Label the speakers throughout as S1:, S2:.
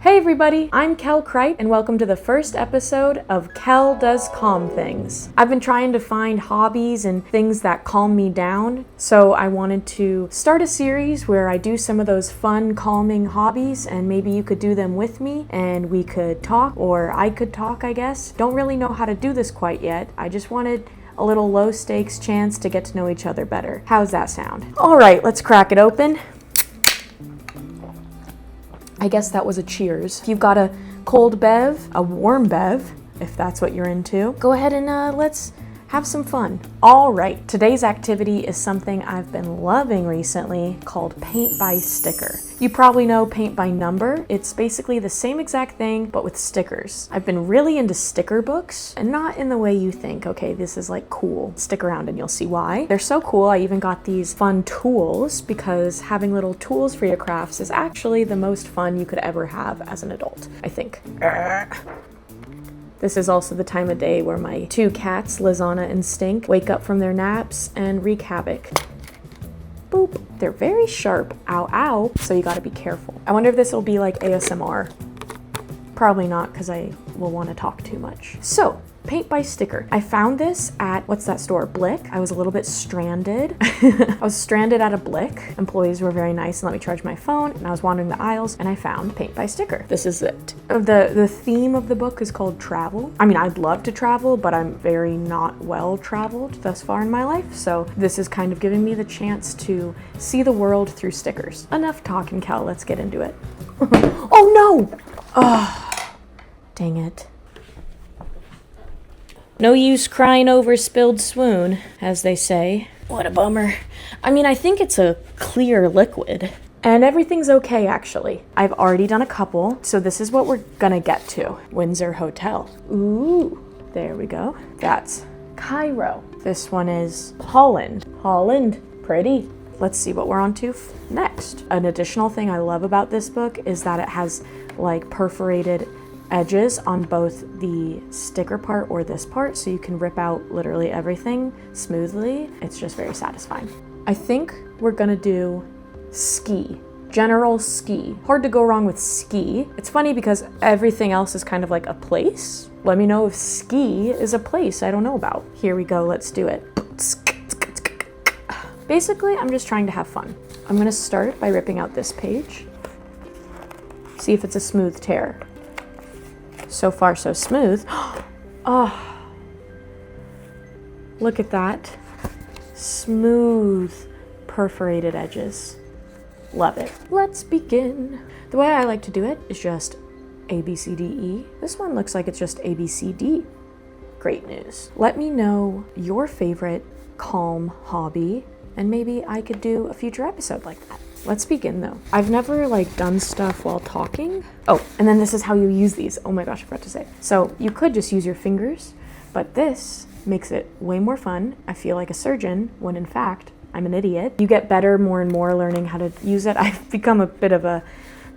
S1: Hey everybody, I'm Kel Cripe and welcome to the first episode of Kel Does Calm Things. I've been trying to find hobbies and things that calm me down, so I wanted to start a series where I do some of those fun, calming hobbies and maybe you could do them with me and we could talk, or I could talk, I guess. Don't really know how to do this quite yet. I just wanted a little low stakes chance to get to know each other better. How's that sound? All right, let's crack it open. I guess that was a cheers. If you've got a cold bev, a warm bev, if that's what you're into, go ahead and let's have some fun. All right, today's activity is something I've been loving recently called paint by sticker. You probably know paint by number. It's basically the same exact thing, but with stickers. I've been really into sticker books, and not in the way you think, okay, this is like cool. Stick around and you'll see why. They're so cool. I even got these fun tools because having little tools for your crafts is actually the most fun you could ever have as an adult, I think. This is also the time of day where my two cats, Lizana and Stink, wake up from their naps and wreak havoc. Boop. They're very sharp. Ow, ow. So you gotta be careful. I wonder if this will be like ASMR. Probably not, because I will want to talk too much. So, paint by sticker. I found this at, what's that store? Blick. I was a little bit stranded. I was stranded at a Blick. Employees were very nice and let me charge my phone, and I was wandering the aisles and I found paint by sticker. This is it. The theme of the book is called travel. I mean, I'd love to travel, but I'm very not well traveled thus far in my life, so this is kind of giving me the chance to see the world through stickers. Enough talking, Cal. Let's get into it. Oh no! Oh, dang it. No use crying over spilled swoon, as they say. What a bummer. I mean, I think it's a clear liquid. And everything's okay, actually. I've already done a couple, so this is what we're gonna get to. Windsor Hotel. Ooh, there we go. That's Cairo. This one is Holland. Holland, pretty. Let's see what we're on to next. An additional thing I love about this book is that it has like perforated edges on both the sticker part or this part, so you can rip out literally everything smoothly. It's just very satisfying. I think we're gonna do ski. General ski. Hard to go wrong with ski. It's funny because everything else is kind of like a place. Let me know if ski is a place I don't know about. Here we go, let's do it. Basically, I'm just trying to have fun. I'm gonna start by ripping out this page. See if it's a smooth tear. So far, so smooth. Oh, look at that. Smooth, perforated edges. Love it. Let's begin. The way I like to do it is just A, B, C, D, E. This one looks like it's just A, B, C, D. Great news. Let me know your favorite calm hobby, and maybe I could do a future episode like that. Let's begin though. I've never done stuff while talking. Oh, and then this is how you use these. Oh my gosh, I forgot to say. So you could just use your fingers, but this makes it way more fun. I feel like a surgeon when in fact, I'm an idiot. You get better more and more learning how to use it. I've become a bit of a,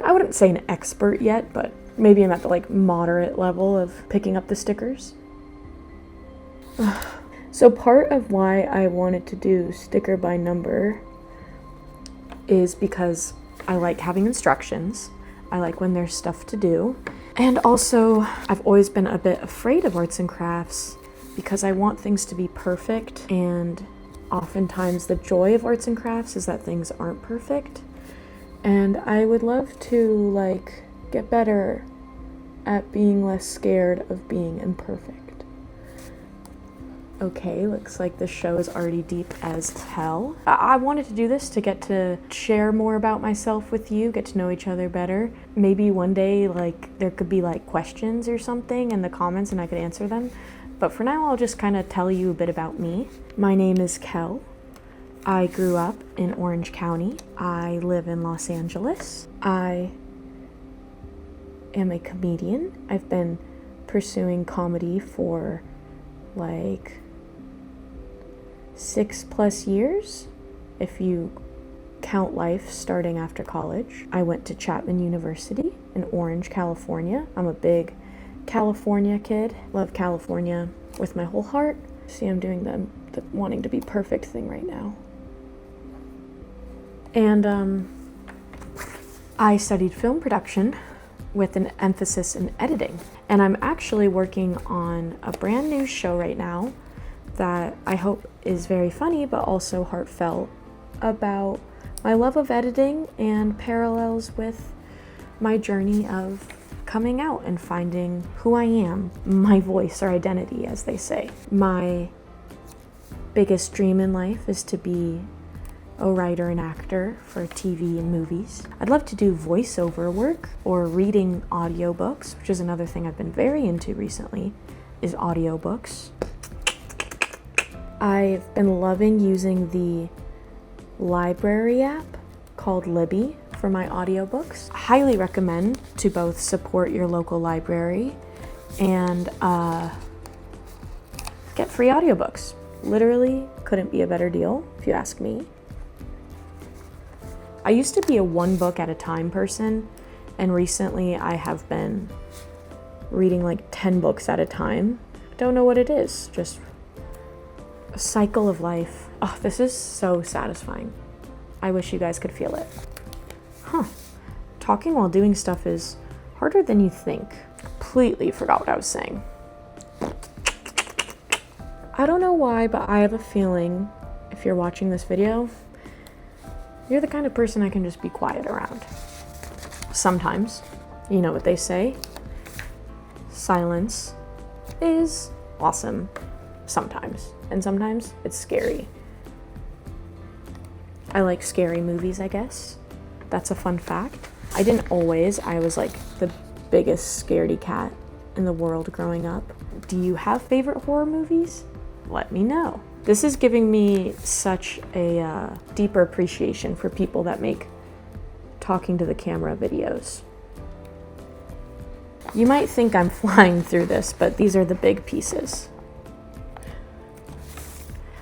S1: I wouldn't say an expert yet, but maybe I'm at the moderate level of picking up the stickers. So part of why I wanted to do sticker by number is because I like having instructions. I like when there's stuff to do. And also, I've always been a bit afraid of arts and crafts because I want things to be perfect, and oftentimes the joy of arts and crafts is that things aren't perfect. And I would love to get better at being less scared of being imperfect. Okay, looks like the show is already deep as hell. I wanted to do this to get to share more about myself with you, get to know each other better. Maybe one day, there could be questions or something in the comments and I could answer them. But for now, I'll just kind of tell you a bit about me. My name is Kel. I grew up in Orange County. I live in Los Angeles. I am a comedian. I've been pursuing comedy for 6+ years, if you count life starting after college. I went to Chapman University in Orange, California. I'm a big California kid. Love California with my whole heart. See, I'm doing the wanting to be perfect thing right now. And I studied film production with an emphasis in editing. And I'm actually working on a brand new show right now that I hope is very funny but also heartfelt, about my love of editing and parallels with my journey of coming out and finding who I am, my voice or identity, as they say. My biggest dream in life is to be a writer and actor for TV and movies. I'd love to do voiceover work or reading audiobooks, which is another thing I've been very into recently, is audiobooks. I've been loving using the library app called Libby for my audiobooks. I highly recommend to both support your local library and get free audiobooks. Literally couldn't be a better deal, if you ask me. I used to be a one book at a time person, and recently I have been reading like 10 books at a time. Don't know what it is, just a cycle of life. Oh, this is so satisfying. I wish you guys could feel it. Talking while doing stuff is harder than you think. Completely forgot what I was saying. I don't know why, but I have a feeling if you're watching this video, you're the kind of person I can just be quiet around. Sometimes, you know what they say, silence is awesome sometimes, and sometimes it's scary. I like scary movies, I guess. That's a fun fact. I didn't always. I was like the biggest scaredy cat in the world growing up. Do you have favorite horror movies? Let me know. This is giving me such a deeper appreciation for people that make talking to the camera videos. You might think I'm flying through this, but these are the big pieces.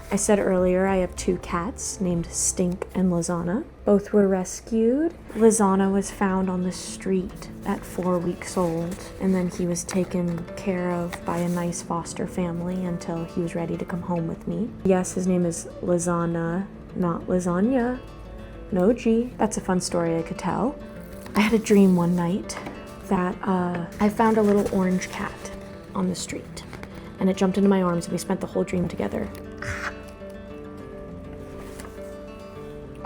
S1: I said earlier I have two cats named Stink and Lizana. Both were rescued. Lizana was found on the street at 4 weeks old, and then he was taken care of by a nice foster family until he was ready to come home with me. Yes, his name is Lizana, not lasagna. No G. That's a fun story I could tell. I had a dream one night that I found a little orange cat on the street, and it jumped into my arms and we spent the whole dream together.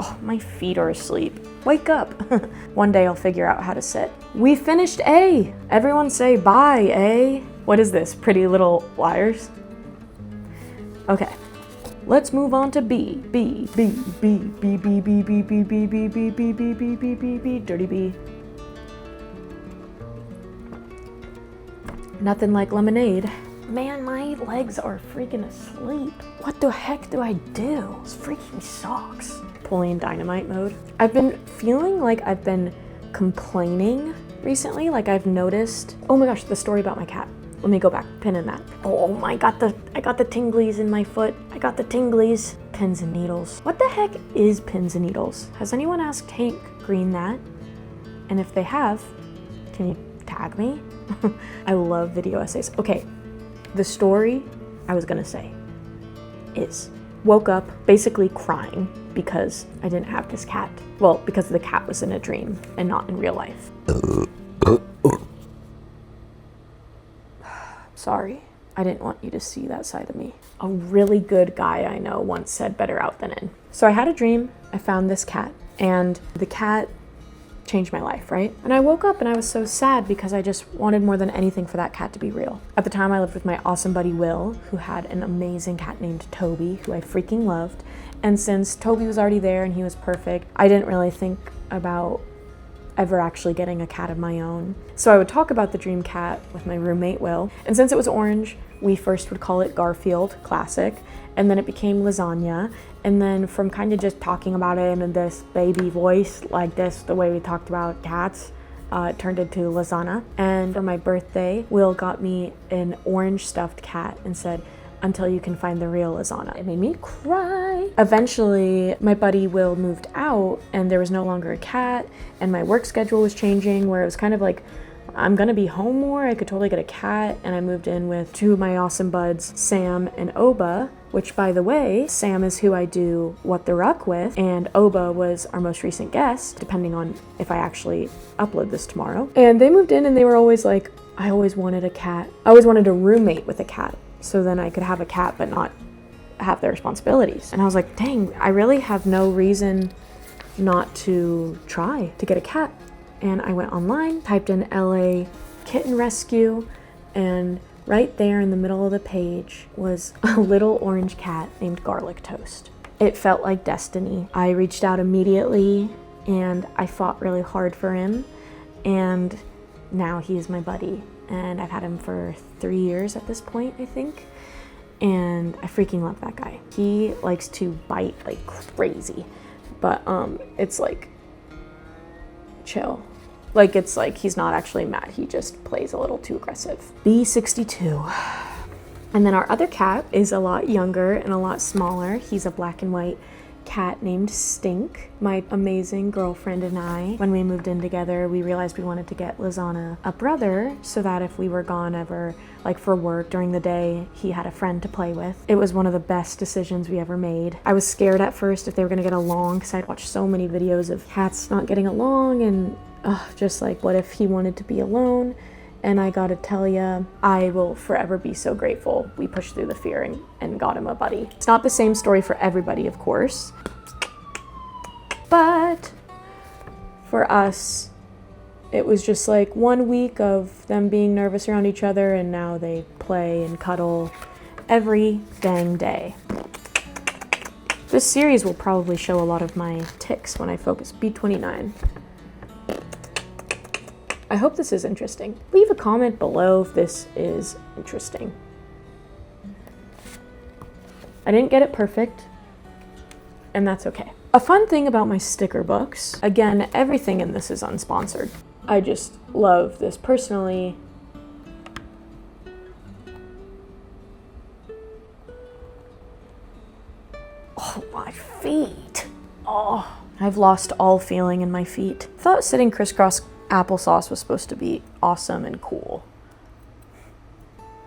S1: Oh, my feet are asleep. Wake up. One day I'll figure out how to sit. We finished A. Everyone say bye, A. What is this, Pretty Little Liars? Okay, let's move on to B. B, B, B, B, B, B, B, B, B, B, B, B, B, B, B, B, B, dirty B. Nothing like lemonade. Man, my legs are freaking asleep. What the heck do I do? This freaking sucks. Napoleon Dynamite mode. I've been feeling like I've been complaining recently. Like I've noticed, oh my gosh, the story about my cat. Let me go back, pin in that. Oh my, I got the tinglies in my foot. I got the tinglies. Pins and needles. What the heck is pins and needles? Has anyone asked Hank Green that? And if they have, can you tag me? I love video essays. Okay, the story I was gonna say is woke up basically crying because I didn't have this cat. Well, because the cat was in a dream and not in real life. Sorry, I didn't want you to see that side of me. A really good guy I know once said better out than in. So I had a dream, I found this cat, and the cat changed my life, right? And I woke up and I was so sad because I just wanted more than anything for that cat to be real. At the time I lived with my awesome buddy Will, who had an amazing cat named Toby, who I freaking loved. And since Toby was already there and he was perfect, I didn't really think about ever actually getting a cat of my own. So I would talk about the dream cat with my roommate Will, and since it was orange, we first would call it Garfield, classic, and then it became Lasagna, and then from kind of just talking about it in this baby voice, like this, the way we talked about cats, it turned into Lasagna. And for my birthday, Will got me an orange stuffed cat and said, until you can find the real Lasagna. It made me cry. Eventually, my buddy Will moved out and there was no longer a cat, and my work schedule was changing where it was kind of like, I'm gonna be home more, I could totally get a cat, and I moved in with two of my awesome buds, Sam and Oba, which, by the way, Sam is who I do What the Ruck with, and Oba was our most recent guest, depending on if I actually upload this tomorrow. And they moved in and they were always like, I always wanted a cat. I always wanted a roommate with a cat, so then I could have a cat but not have their responsibilities. And I was like, dang, I really have no reason not to try to get a cat. And I went online, typed in LA kitten rescue, and right there in the middle of the page was a little orange cat named Garlic Toast. It felt like destiny. I reached out immediately and I fought really hard for him, and now he is my buddy. And I've had him for 3 years at this point, I think. And I freaking love that guy. He likes to bite like crazy, but it's like chill. Like, it's like he's not actually mad, he just plays a little too aggressive. B62. And then our other cat is a lot younger and a lot smaller. He's a black and white cat named Stink. My amazing girlfriend and I, when we moved in together, we realized we wanted to get Lizana a brother so that if we were gone ever, like for work during the day, he had a friend to play with. It was one of the best decisions we ever made. I was scared at first if they were gonna get along because I'd watched so many videos of cats not getting along, and just like, what if he wanted to be alone? And I gotta tell ya, I will forever be so grateful we pushed through the fear and got him a buddy. It's not the same story for everybody, of course, but for us, it was just like 1 week of them being nervous around each other, and now they play and cuddle every dang day. This series will probably show a lot of my tics when I focus. B29. I hope this is interesting. Leave a comment below if this is interesting. I didn't get it perfect, and that's okay. A fun thing about my sticker books, again, everything in this is unsponsored. I just love this personally. Oh, my feet. Oh, I've lost all feeling in my feet. I thought sitting crisscross applesauce was supposed to be awesome and cool.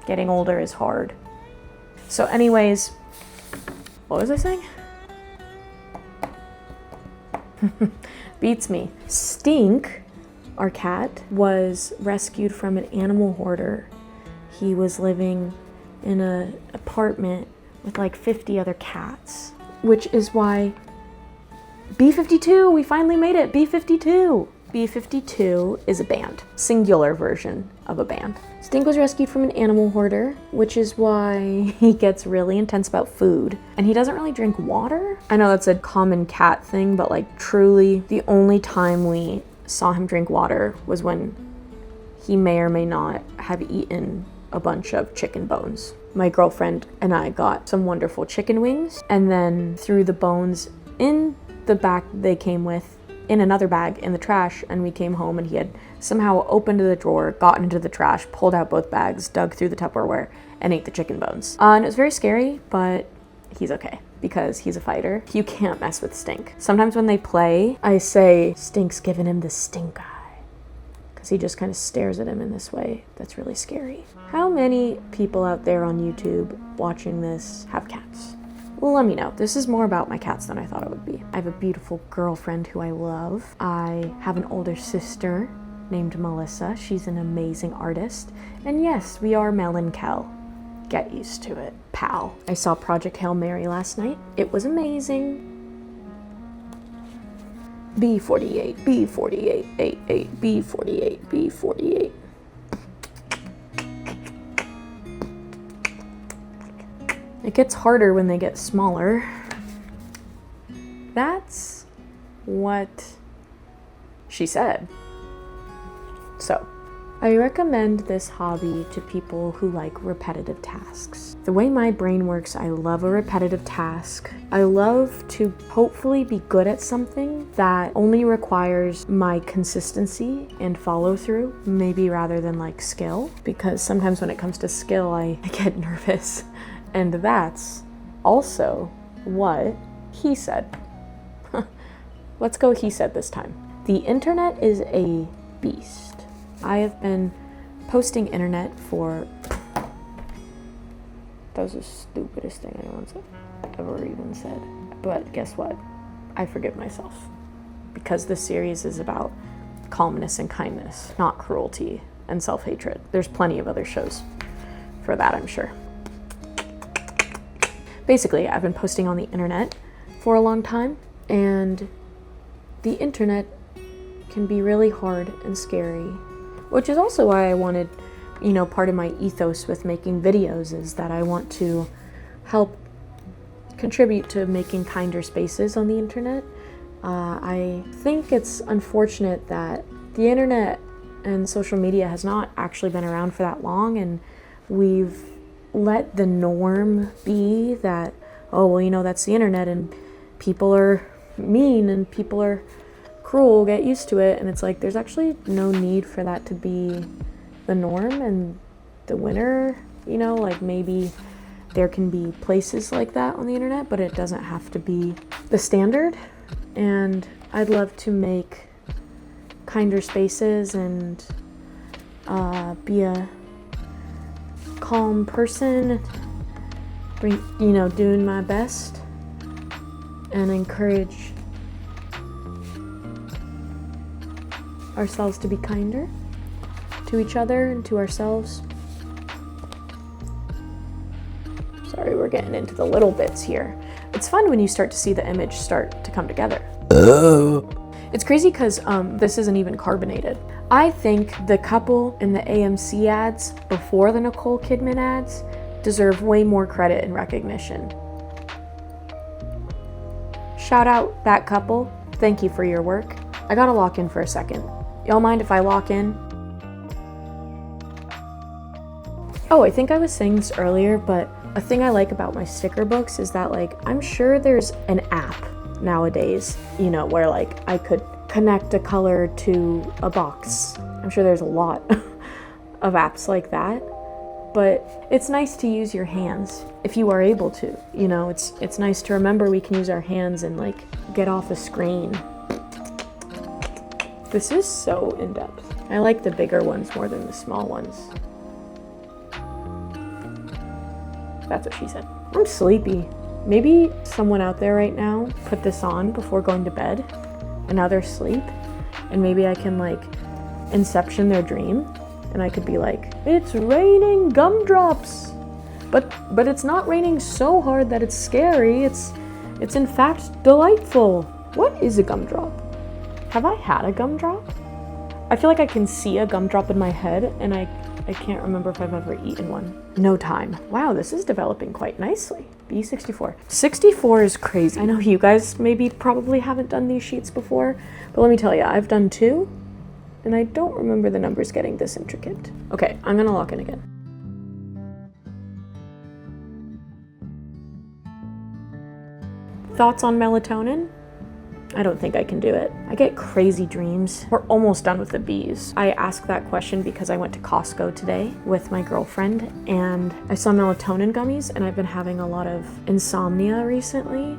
S1: Getting older is hard. So anyways, what was I saying? Beats me. Stink, our cat, was rescued from an animal hoarder. He was living in an apartment with like 50 other cats, which is why B52, we finally made it, B52. B52 is a band, singular version of a band. Stink was rescued from an animal hoarder, which is why he gets really intense about food. And he doesn't really drink water. I know that's a common cat thing, but like truly the only time we saw him drink water was when he may or may not have eaten a bunch of chicken bones. My girlfriend and I got some wonderful chicken wings and then threw the bones in the bag they came with in another bag in the trash, and we came home and he had somehow opened the drawer, gotten into the trash, pulled out both bags, dug through the Tupperware, and ate the chicken bones. And it was very scary, but he's okay because he's a fighter. You can't mess with Stink. Sometimes when they play, I say, Stink's giving him the stink eye, because he just kind of stares at him in this way. That's really scary. How many people out there on YouTube watching this have cats? Well, let me know. This is more about my cats than I thought it would be. I have a beautiful girlfriend who I love. I have an older sister named Melissa. She's an amazing artist. And yes, we are Mel and Kel. Get used to it, pal. I saw Project Hail Mary last night. It was amazing. B48, B48, 88, B48, B48. It gets harder when they get smaller. That's what she said. So, I recommend this hobby to people who like repetitive tasks. The way my brain works, I love a repetitive task. I love to hopefully be good at something that only requires my consistency and follow through, maybe rather than like skill, because sometimes when it comes to skill, I get nervous. And that's also what he said. Let's go he said this time. The internet is a beast. I have been posting internet for That was the stupidest thing anyone's ever even said. But guess what? I forgive myself. Because this series is about calmness and kindness, not cruelty and self-hatred. There's plenty of other shows for that, I'm sure. Basically, I've been posting on the internet for a long time, and the internet can be really hard and scary, which is also why I wanted, part of my ethos with making videos is that I want to help contribute to making kinder spaces on the internet. I think it's unfortunate that the internet and social media has not actually been around for that long, and we've let the norm be that, that's the internet and people are mean and people are cruel, get used to it. And it's like, there's actually no need for that to be the norm and the winner, like maybe there can be places like that on the internet, but it doesn't have to be the standard. And I'd love to make kinder spaces and be a calm person, doing my best and encourage ourselves to be kinder to each other and to ourselves. Sorry, we're getting into the little bits here. It's fun when you start to see the image start to come together. It's crazy because this isn't even carbonated. I think the couple in the AMC ads before the Nicole Kidman ads deserve way more credit and recognition. Shout out that couple. Thank you for your work. I gotta lock in for a second. Y'all mind if I lock in? Oh, I think I was saying this earlier, but a thing I like about my sticker books is that I'm sure there's an app nowadays, where I could connect a color to a box. I'm sure there's a lot of apps like that, but it's nice to use your hands if you are able to. It's nice to remember we can use our hands and get off a screen. This is so in-depth. I like the bigger ones more than the small ones. That's what she said. I'm sleepy. Maybe someone out there right now put this on before going to bed and now they're asleep, and maybe I can inception their dream and I could be like, it's raining gumdrops, but it's not raining so hard that it's scary. It's in fact delightful. What is a gumdrop? Have I had a gumdrop? I feel like I can see a gumdrop in my head, and I can't remember if I've ever eaten one. No time. Wow, this is developing quite nicely. B64. 64 is crazy. I know you guys probably haven't done these sheets before, but let me tell you, I've done 2, and I don't remember the numbers getting this intricate. Okay, I'm gonna lock in again. Thoughts on melatonin? I don't think I can do it. I get crazy dreams. We're almost done with the bees. I asked that question because I went to Costco today with my girlfriend and I saw melatonin gummies, and I've been having a lot of insomnia recently.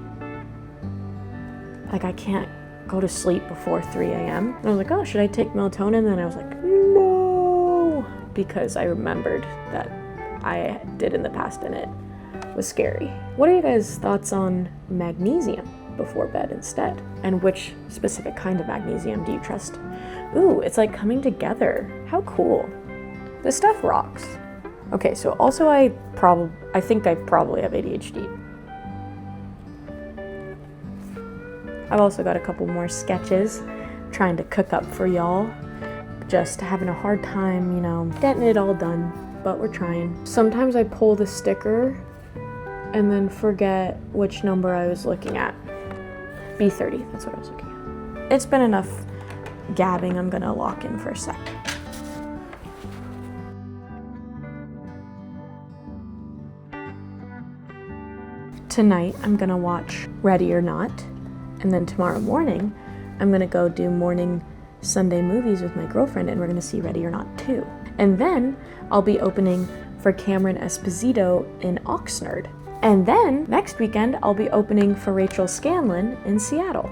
S1: I can't go to sleep before 3 a.m. And I was like, oh, should I take melatonin? And then I was like, no, because I remembered that I did in the past and it was scary. What are you guys' thoughts on magnesium before bed instead? And which specific kind of magnesium do you trust? Ooh, it's coming together. How cool. This stuff rocks. Okay, so also I think I probably have ADHD. I've also got a couple more sketches trying to cook up for y'all. Just having a hard time, getting it all done, but we're trying. Sometimes I pull the sticker and then forget which number I was looking at. B30, that's what I was looking at. It's been enough gabbing. I'm gonna lock in for a sec. Tonight, I'm gonna watch Ready or Not, and then tomorrow morning, I'm gonna go do morning Sunday movies with my girlfriend, and we're gonna see Ready or Not 2. And then I'll be opening for Cameron Esposito in Oxnard. And then next weekend, I'll be opening for Rachel Scanlon in Seattle.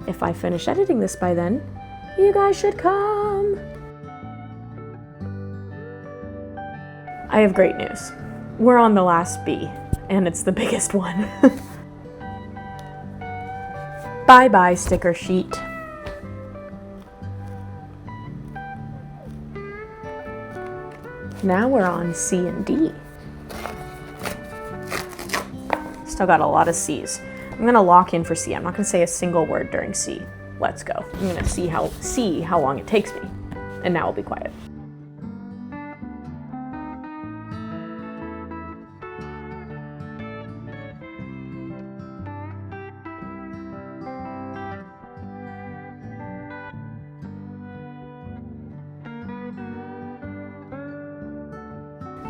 S1: If I finish editing this by then, you guys should come. I have great news. We're on the last B, and it's the biggest one. Bye-bye, sticker sheet. Now we're on C and D. Still got a lot of C's. I'm gonna lock in for C. I'm not gonna say a single word during C. Let's go. I'm gonna see how long it takes me. And now I'll be quiet.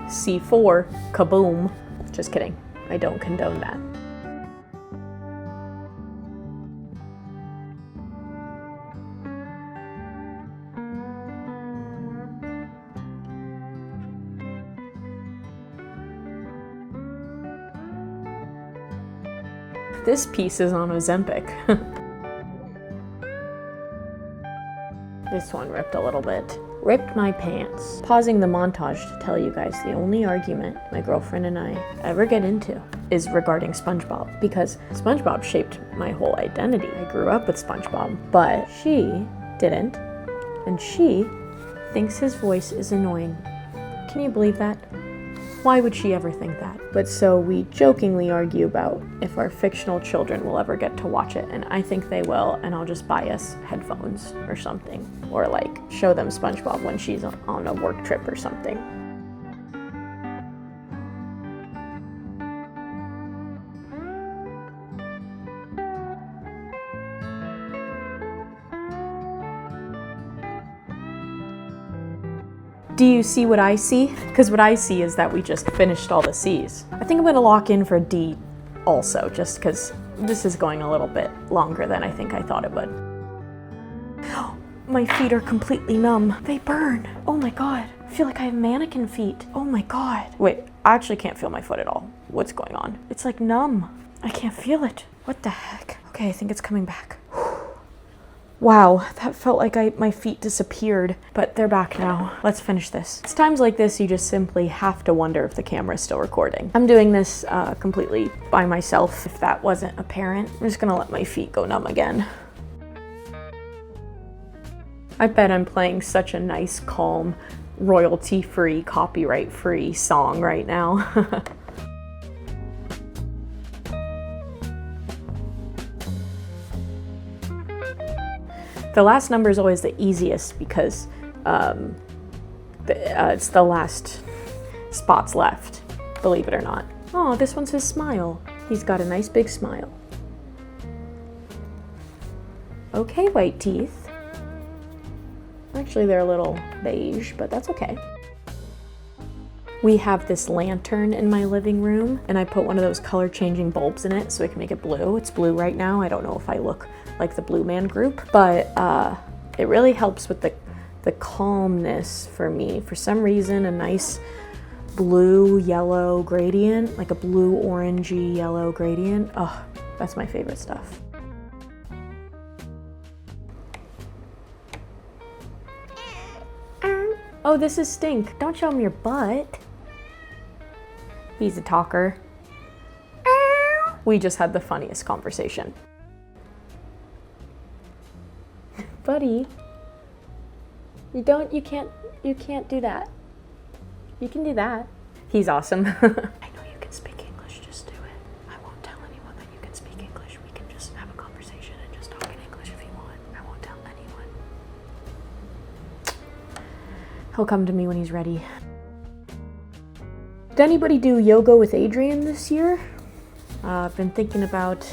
S1: C4, kaboom. Just kidding. I don't condone that. This piece is on Ozempic. This one ripped a little bit. Ripped my pants. Pausing the montage to tell you guys the only argument my girlfriend and I ever get into is regarding SpongeBob, because SpongeBob shaped my whole identity. I grew up with SpongeBob, but she didn't, and she thinks his voice is annoying. Can you believe that? Why would she ever think that? But so we jokingly argue about if our fictional children will ever get to watch it, and I think they will, and I'll just buy us headphones or something, or like show them SpongeBob when she's on a work trip or something. Do you see what I see? Because what I see is that we just finished all the C's. I think I'm gonna lock in for D also, just because this is going a little bit longer than I think I thought it would. My feet are completely numb. They burn. Oh my God. I feel like I have mannequin feet. Oh my God. Wait, I actually can't feel my foot at all. What's going on? It's like numb. I can't feel it. What the heck? Okay, I think it's coming back. Wow, that felt like my feet disappeared, but they're back now. Let's finish this. It's times like this you just simply have to wonder if the camera is still recording. I'm doing this completely by myself, if that wasn't apparent. I'm just gonna let my feet go numb again. I bet I'm playing such a nice, calm, royalty-free, copyright-free song right now. The last number is always the easiest because it's the last spots left, believe it or not. Oh, this one's his smile. He's got a nice big smile. Okay, white teeth. Actually, they're a little beige, but that's okay. We have this lantern in my living room, and I put one of those color-changing bulbs in it so I can make it blue. It's blue right now. I don't know if I look like the Blue Man Group, but it really helps with the calmness for me. For some reason, a nice blue-yellow gradient, like a blue-orangey yellow gradient. Oh, that's my favorite stuff. Oh, this is Stink. Don't show him your butt. He's a talker. We just had the funniest conversation. Buddy, you can't do that. You can do that. He's awesome. I know you can speak English, just do it. I won't tell anyone that you can speak English. We can just have a conversation and just talk in English if you want. I won't tell anyone. He'll come to me when he's ready. Did anybody do yoga with Adrian this year? I've been thinking about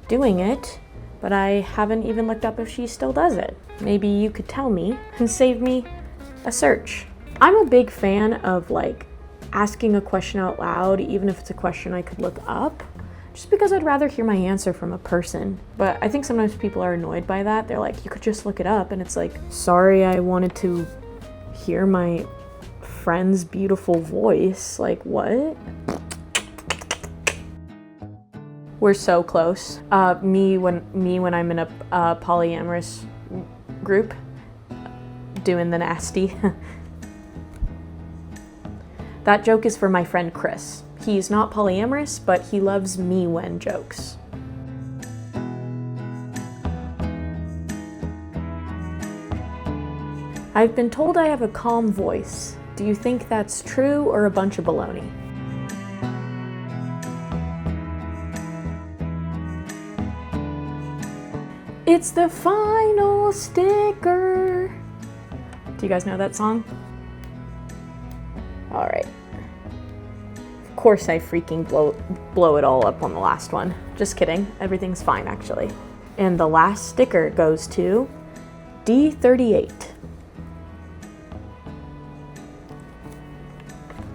S1: doing it, but I haven't even looked up if she still does it. Maybe you could tell me and save me a search. I'm a big fan of like asking a question out loud, even if it's a question I could look up, just because I'd rather hear my answer from a person. But I think sometimes people are annoyed by that. They're like, you could just look it up, and it's like, sorry, I wanted to hear my friend's beautiful voice. Like, what? We're so close. Me when I'm in a polyamorous group, doing the nasty. That joke is for my friend Chris. He's not polyamorous, but he loves me when jokes. I've been told I have a calm voice. Do you think that's true or a bunch of baloney? It's the final sticker. Do you guys know that song? All right. Of course I freaking blow it all up on the last one. Just kidding. Everything's fine, actually. And the last sticker goes to D38.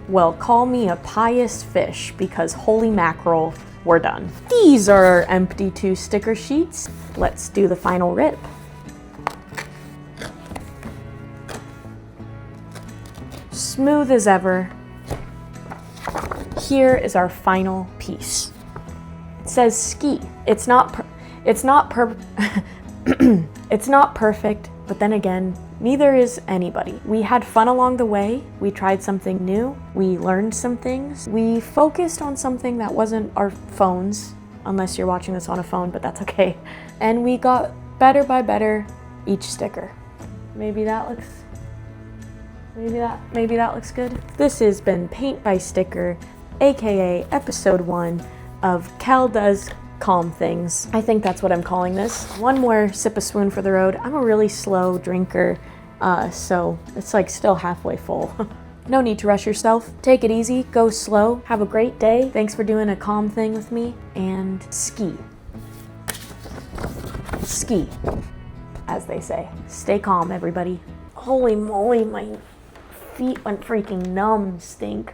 S1: Well, call me a pious fish because holy mackerel, we're done. These are our empty 2 sticker sheets. Let's do the final rip. Smooth as ever. Here is our final piece. It says ski. It's not perfect, but then again, neither is anybody. We had fun along the way. We tried something new. We learned some things. We focused on something that wasn't our phones, unless you're watching this on a phone, but that's okay. And we got better by better each sticker. Maybe that looks good. This has been Paint by Sticker, aka episode 1 of Cal Does Calm Things. I think that's what I'm calling this. One more sip of swoon for the road. I'm a really slow drinker, so it's like still halfway full. No need to rush yourself. Take it easy, go slow, have a great day. Thanks for doing a calm thing with me, and ski. Ski, as they say. Stay calm, everybody. Holy moly, my feet went freaking numb, stink.